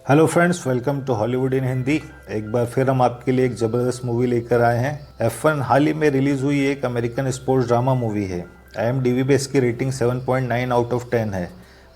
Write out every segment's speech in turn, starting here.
Hello friends, welcome to Hollywood in Hindi. एक बार फिर हम आपके लिए एक ज़बरदस्त मूवी लेकर आए हैं। F1 हाल ही में रिलीज़ हुई एक अमेरिकन स्पोर्ट्स ड्रामा मूवी है। IMDb पे इसकी रेटिंग 7.9 आउट ऑफ 10 है।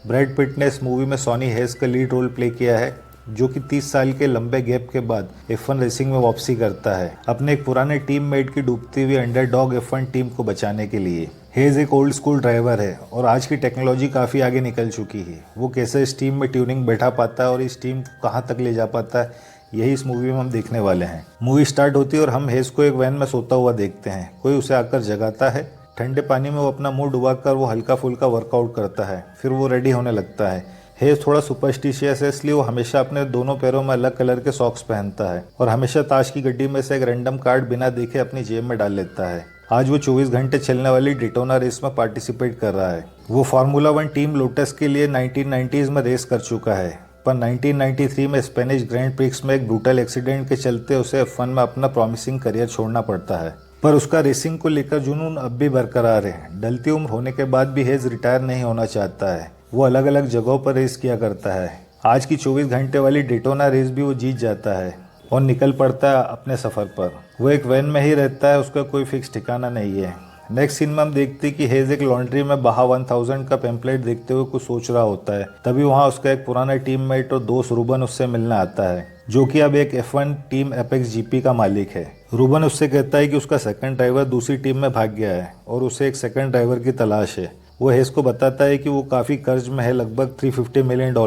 ब्रैड पिट ने इस मूवी में सॉनी हेज का लीड रोल प्ले किया है, जो कि 30 साल के लंबे गैप के बाद F1 रेसिंग में वापसी करता है, अपने एक पुराने टीममेट की डूबती हुई अंडरडॉग F1 टीम को बचाने के लिए। हेज एक ओल्ड स्कूल ड्राइवर है और आज की टेक्नोलॉजी काफ़ी आगे निकल चुकी है। वो कैसे इस टीम में ट्यूनिंग बैठा पाता है और इस टीम को कहाँ तक ले जा पाता है, यही इस मूवी में हम देखने वाले हैं। मूवी स्टार्ट होती है और हम हेज को एक वैन में सोता हुआ देखते हैं। कोई उसे आकर जगाता है। ठंडे पानी में वो अपना मुंह डुबाकर वो हल्का फुल्का वर्कआउट करता है। फिर वो रेडी होने लगता है। हेज थोड़ा सुपरस्टिशियस है, इसलिए वो हमेशा अपने दोनों पैरों में अलग कलर के सॉक्स पहनता है और हमेशा ताश की गड्डी में से एक रैंडम कार्ड बिना देखे अपनी जेब में डाल लेता है। आज वो 24 घंटे चलने वाली डेटोना रेस में पार्टिसिपेट कर रहा है। वो फार्मूला 1 टीम लोटस के लिए 1990s में रेस कर चुका है, पर 1993 में स्पेनिश ग्रैंड प्रिक्स में एक ब्रूटल एक्सीडेंट के चलते उसे F1 में अपना प्रॉमिसिंग करियर छोड़ना पड़ता है। पर उसका रेसिंग को लेकर जुनून अब भी बरकरार है। डलती उम्र होने के बाद भी हेज रिटायर नहीं होना चाहता है। वो अलग अलग जगहों पर रेस किया करता है। आज की 24 घंटे वाली डेटोना रेस भी वो जीत जाता है और निकल पड़ता है अपने सफ़र पर। वो एक वैन में ही रहता है, उसका कोई फिक्स ठिकाना नहीं है। नेक्स्ट सीन में हम देखते हैं कि हेज एक लॉन्ड्री में बहा 1000 का पेम्पलेट देखते हुए कुछ सोच रहा होता है। तभी वहाँ उसका एक पुराना टीममेट और दोस्त रूबन उससे मिलने आता है, जो कि अब एक F1 टीम एपेक्स जीपी का मालिक है। रूबन उससे कहता है कि उसका सेकंड ड्राइवर दूसरी टीम में भाग गया है और उसे एक सेकंड ड्राइवर की तलाश है। वो हेज को बताता है कि वो काफ़ी कर्ज में है, लगभग $350 मिलियन,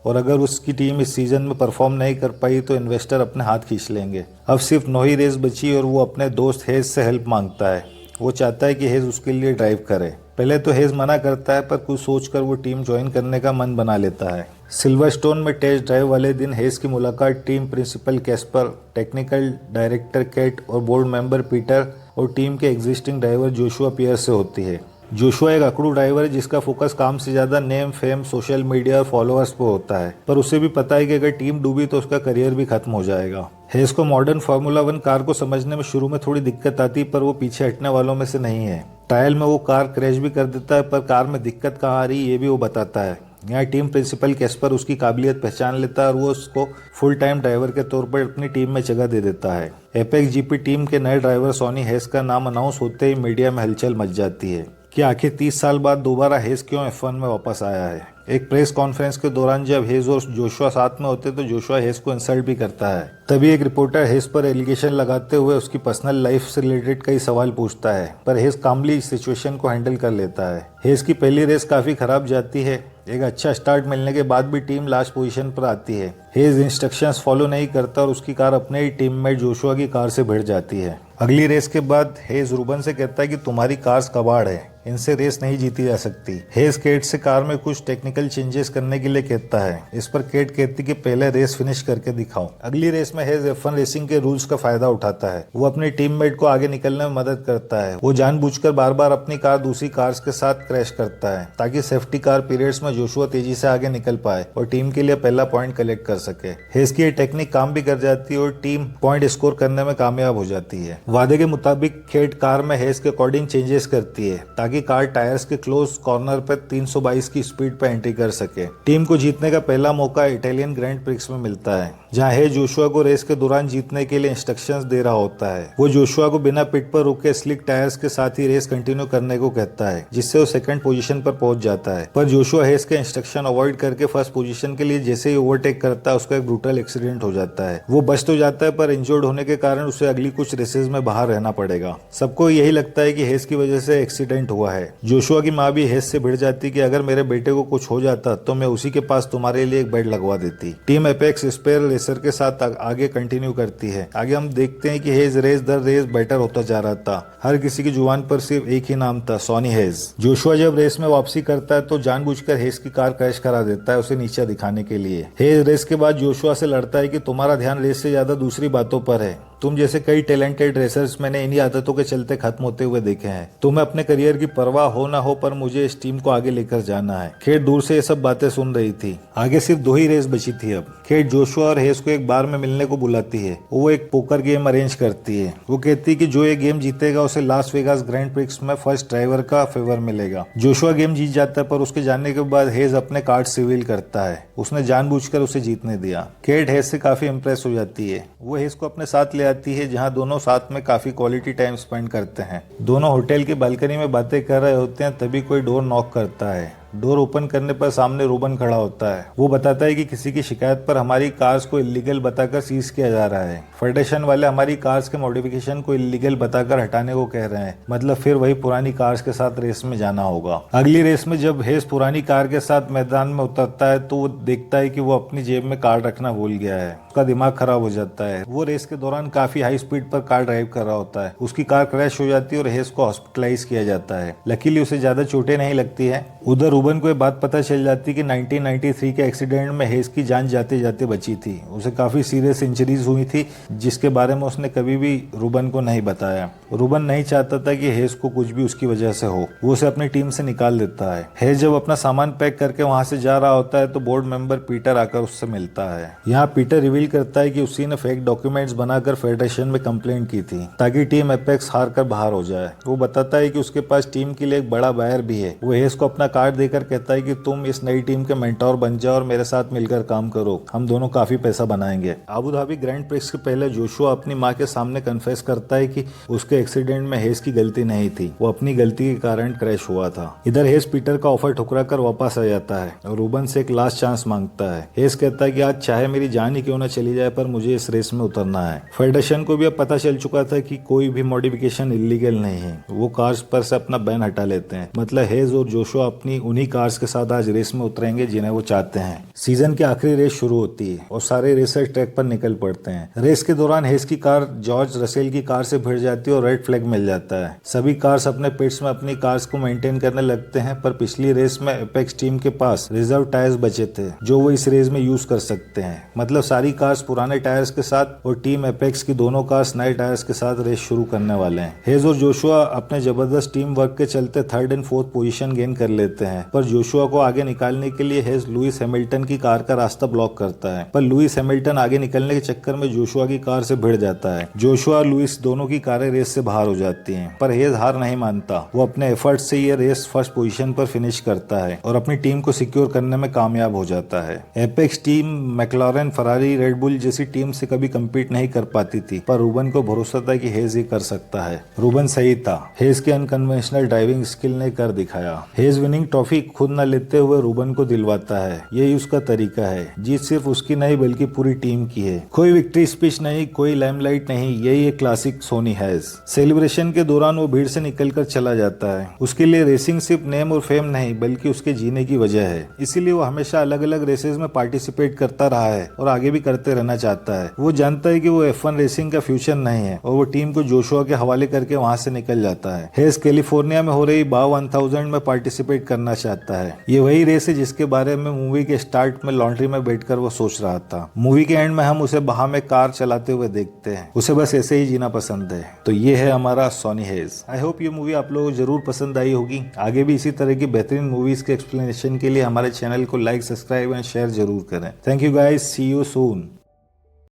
और अगर उसकी टीम इस सीजन में परफॉर्म नहीं कर पाई तो इन्वेस्टर अपने हाथ खींच लेंगे। अब सिर्फ 9 ही रेस बची और वो अपने दोस्त हेज से हेल्प मांगता है। वो चाहता है कि हेज उसके लिए ड्राइव करे। पहले तो हेज मना करता है, पर कुछ सोचकर वो टीम ज्वाइन करने का मन बना लेता है। सिल्वरस्टोन में टेस्ट ड्राइव वाले दिन हेज की मुलाकात team principal Casper, technical director Kate और बोर्ड मेंबर पीटर और टीम के एग्जिस्टिंग ड्राइवर जोशुआ पियर्स से होती है। जोशुआ एक अकड़ू ड्राइवर है जिसका फोकस काम से ज़्यादा नेम, फेम, सोशल मीडिया और फॉलोअर्स पर होता है, पर उसे भी पता है कि अगर टीम डूबी तो उसका करियर भी खत्म हो जाएगा। हेज को मॉडर्न फार्मूला 1 कार को समझने में शुरू में थोड़ी दिक्कत आती, पर वो पीछे हटने वालों में से नहीं है। ट्रायल में वो कार क्रैश भी कर देता है, पर कार में दिक्कत कहाँ आ रही ये भी वो बताता है। यहाँ टीम प्रिंसिपल कैस्पर उसकी काबिलियत पहचान लेता है और वो उसको फुल टाइम ड्राइवर के तौर पर अपनी टीम में जगह दे देता है। एपेक्स जीपी टीम के नए ड्राइवर सॉनी हेज का नाम अनाउंस होते ही मीडिया में हलचल मच जाती है कि आखिर 30 साल बाद दोबारा हेज क्यों F1 में वापस आया है। एक प्रेस कॉन्फ्रेंस के दौरान जब हेज और जोशुआ साथ में होते तो जोशुआ हेज को इंसल्ट भी करता है। तभी एक रिपोर्टर हेज पर एलिगेशन लगाते हुए उसकी पर्सनल लाइफ से रिलेटेड कई सवाल पूछता है, पर हेज कामली सिचुएशन को हैंडल कर लेता है। हेज की पहली रेस काफी खराब जाती है। एक अच्छा स्टार्ट मिलने के बाद भी टीम लास्ट पोजीशन पर आती है। हेज इंस्ट्रक्शंस फॉलो नहीं करता और उसकी कार अपने ही टीममेट जोशुआ की कार से भिड़ जाती है। अगली रेस के बाद हेज रूबन से कहता है कि तुम्हारी कार्स कबाड़ है, इनसे रेस नहीं जीती जा सकती। हेज केट से कार में कुछ टेक्निकल चेंजेस करने के लिए कहता है। इस पर केट कहती कि पहले रेस फिनिश करके दिखाओ। अगली रेस में हेज F1 रेसिंग के रूल्स का फायदा उठाता है। वो अपने टीममेट को आगे निकलने में मदद करता है। वो जानबूझकर बार बार अपनी कार दूसरी कार्स के साथ क्रैश करता है ताकि सेफ्टी कार पीरियड्स में जोशुआ तेजी से आगे निकल पाए और टीम के लिए पहला पॉइंट कलेक्ट कर सके। हेज की ये टेक्निक काम भी कर जाती है और टीम पॉइंट स्कोर करने में कामयाब हो जाती है। वादे के मुताबिक केट कार में हेज के अकॉर्डिंग चेंजेस करती है ताकि कार टायर्स के क्लोज कॉर्नर पर 322 की स्पीड पर एंट्री कर सके। टीम को जीतने का पहला मौका इटालियन ग्रैंड प्रिक्स में मिलता है, जहां हेज जोशुआ को रेस के दौरान जीतने के लिए इंस्ट्रक्शंस दे रहा होता है। वो जोशुआ को बिना पिट पर रुके स्लिक टायर्स के साथ ही रेस कंटिन्यू करने को कहता है, जिससे वो सेकंड पोजीशन पर पहुंच जाता है। पर जोशुआ हेज के इंस्ट्रक्शन अवॉइड करके फर्स्ट पोजीशन के लिए जैसे ही ओवरटेक करता है उसका एक ब्रूटल एक्सीडेंट हो जाता है। वो बच तो जाता है, पर इंजर्ड होने के कारण उसे अगली कुछ रेसेस में बाहर रहना पड़ेगा। सबको यही लगता है कि हेज की वजह से एक्सीडेंट हुआ है। जोशुआ की माँ भी हेज से भिड़ जाती कि अगर मेरे बेटे को कुछ हो जाता तो मैं उसी के पास तुम्हारे लिए एक बेड लगवा देती। टीम एपेक्स स्पेयर रेसर के साथ आगे कंटिन्यू करती है। आगे हम देखते हैं कि हेज रेस दर रेस बेटर होता जा रहा था। हर किसी की जुबान पर सिर्फ एक ही नाम था, सॉनी हेज। जोशुआ जब रेस में वापसी करता है तो जानबूझकर हेज की कार क्रैश करा देता है उसे नीचे दिखाने के लिए। हेज रेस के बाद जोशुआ से लड़ता है कि तुम्हारा ध्यान रेस से ज्यादा दूसरी बातों पर है। तुम जैसे कई टैलेंटेड रेसर्स मैंने इन्हीं आदतों के चलते खत्म होते हुए देखे हैं। तुम्हें अपने करियर की परवाह हो ना हो, पर मुझे इस टीम को आगे लेकर जाना है। केट दूर से ये सब बातें सुन रही थी। आगे सिर्फ 2 ही रेस बची थी अब। केट जोशुआ और हेस को एक बार में मिलने को बुलाती है। वो एक पोकर गेम अरेंज करती है। वो कहती है कि जो ये गेम जीतेगा उसे लास वेगास ग्रैंड प्रिक्स में फर्स्ट ड्राइवर का फेवर मिलेगा। जोशुआ गेम जीत जाता है, पर उसके जाने के बाद हेज अपने कार्ड रिवील करता है। उसने जानबूझकर उसे जीतने दिया। केट हेज से काफी इंप्रेस हो जाती है। वो हेज को अपने साथ ले आती है, जहां दोनों साथ में काफी क्वालिटी टाइम स्पेंड करते हैं। दोनों होटल की बालकनी में बातें कर रहे होते हैं, तभी कोई डोर नॉक करता है। डोर ओपन करने पर सामने रूबन खड़ा होता है। वो बताता है कि किसी की शिकायत पर हमारी कार्स को इलीगल बताकर सीज किया जा रहा है। फेडरेशन वाले हमारी कार्स के मॉडिफिकेशन को इलीगल बताकर हटाने को कह रहे हैं। मतलब फिर वही पुरानी कार्स के साथ रेस में जाना होगा। अगली रेस में जब हेस पुरानी कार के साथ मैदान में उतरता है तो वो देखता है कि वो अपनी जेब में कार्ड रखना भूल गया है। उसका दिमाग खराब हो जाता है। वो रेस के दौरान काफी हाई स्पीड पर कार ड्राइव कर रहा होता है। उसकी कार क्रैश हो जाती है और हेस को हॉस्पिटलाइज किया जाता है। लकीली उसे ज्यादा चोटें नहीं लगती है। उधर रूबन को ये बात पता चल जाती कि 1993 के एक्सीडेंट में हेस की जान जाते जाते बची थी। उसे काफी सीरियस इंजरीज हुई थी, जिसके बारे में उसने कभी भी रूबन को नहीं बताया। रूबन नहीं चाहता था कि हेस को कुछ भी उसकी वजह से हो। वो उसे अपनी टीम से निकाल देता है। हेस जब अपना सामान पैक करके वहां से जा रहा होता है तो बोर्ड मेंबर पीटर आकर उससे मिलता है। यहाँ पीटर रिवील करता है कि उसी ने फेक डॉक्यूमेंट्स बनाकर फेडरेशन में कंप्लेंट की थी ताकि टीम एपेक्स हार कर बाहर हो जाए। वो बताता है कि उसके पास टीम के लिए एक बड़ा बायर भी है। वो हेस को अपना कार्ड देकर कहता है कि तुम इस नई टीम के मेंटोर बन जाओ और मेरे साथ मिलकर काम करो। हम दोनों काफी पैसा बनाएंगे। अबू धाबी ग्रैंड प्रिक्स के पहले जोशुआ अपनी माँ के सामने कन्फेस करता है कि उसके एक्सीडेंट में हेस की गलती नहीं थी। वो अपनी गलती के कारण क्रैश हुआ था। इधर हेस पीटर का ऑफर ठुकरा कर वापस आ जाता है और रूबन से एक लास्ट चांस मांगता है। हेस कहता है कि आज चाहे मेरी जान ही क्यों न चली जाए, पर मुझे इस रेस में उतरना है। फेडरेशन को भी अब पता चल चुका था कि कोई भी मॉडिफिकेशन इलीगल नहीं है। वो कार्स पर से अपना बैन हटा लेते हैं। मतलब हेज और जोशुआ अपनी उन्हीं कार्स के साथ आज रेस में उतरेंगे जिन्हें वो चाहते हैं। सीजन की आखिरी रेस शुरू होती है और सारे रेसर ट्रैक पर निकल पड़ते हैं। रेस के दौरान हेस की कार जॉर्ज रसेल की कार से भिड़ जाती है और रेड फ्लैग मिल जाता है। सभी कार्स अपने पिट्स में अपनी कार्स को मेंटेन करने लगते हैं, पर पिछली रेस में एपेक्स टीम के पास रिजर्व टायर्स बचे थे जो वो इस रेस में यूज कर सकते हैं। मतलब सारी कार्स पुराने टायर्स के साथ और टीम एपेक्स की दोनों कार्स नए टायर्स के साथ रेस शुरू करने वाले हैं। हेज और जोशुआ अपने जबरदस्त टीम वर्क के चलते 3rd और 4th पोजीशन गेन कर लेते हैं, पर जोशुआ को आगे निकालने के लिए हेज लुइस हैमिल्टन की कार का रास्ता ब्लॉक करता है। पर लुइस हैमिल्टन आगे निकलने के चक्कर में जोशुआ की कार से भिड़ जाता है। जोशुआ और लुइस दोनों की कारें रेस से बाहर हो जाती हैं, पर हेज हार नहीं मानता। वो अपने एफर्ट से ये रेस फर्स्ट पोजीशन पर फिनिश करता है और अपनी टीम को सिक्योर करने में कामयाब हो जाता है। Apex team McLaren, Ferrari, Red Bull जैसी टीम से कभी कम्पीट नहीं कर पाती थी, पर रूबन को भरोसा था कि हेज ये कर सकता है। रूबन सही था। हेज के अनकन्वेंशनल ड्राइविंग स्किल ने कर दिखाया। हेज विनिंग ट्रॉफी खुद न लेते हुए रूबन को दिलवाता है। यही उसका तरीका है। जीत सिर्फ उसकी नहीं बल्कि पूरी टीम की है। कोई विक्ट्री स्पीच नहीं, कोई लाइमलाइट नहीं, यही एक क्लासिक सोनी हैज। सेलिब्रेशन के दौरान वो भीड़ से निकलकर चला जाता है। उसके लिए रेसिंग सिर्फ नेम और फेम नहीं बल्कि उसके जीने की वजह है। इसीलिए वो हमेशा अलग अलग रेसेस में पार्टिसिपेट करता रहा है और आगे भी करते रहना चाहता है। वो जानता है कि वो F1 रेसिंग का फ्यूचर नहीं है और वो टीम को जोशुआ के हवाले करके वहां से निकल जाता है। हेज कैलिफोर्निया में हो रही बाव 1000 में पार्टिसिपेट करना चाहता है। ये वही रेस है जिसके बारे में मूवी के स्टार्ट में लॉन्ड्री में बैठकर वो सोच रहा था। मूवी के एंड में हम उसे बाह में कार चलाते हुए देखते हैं। उसे बस ऐसे ही जीना पसंद है। तो ये है हमारा सोनी हेज। आई होप ये मूवी आप लोगों को जरूर पसंद आई होगी। आगे भी इसी तरह की बेहतरीन मूवीज के एक्सप्लेनेशन के लिए हमारे चैनल को लाइक, सब्सक्राइब एंड शेयर जरूर करें। Thank you guys, see you soon.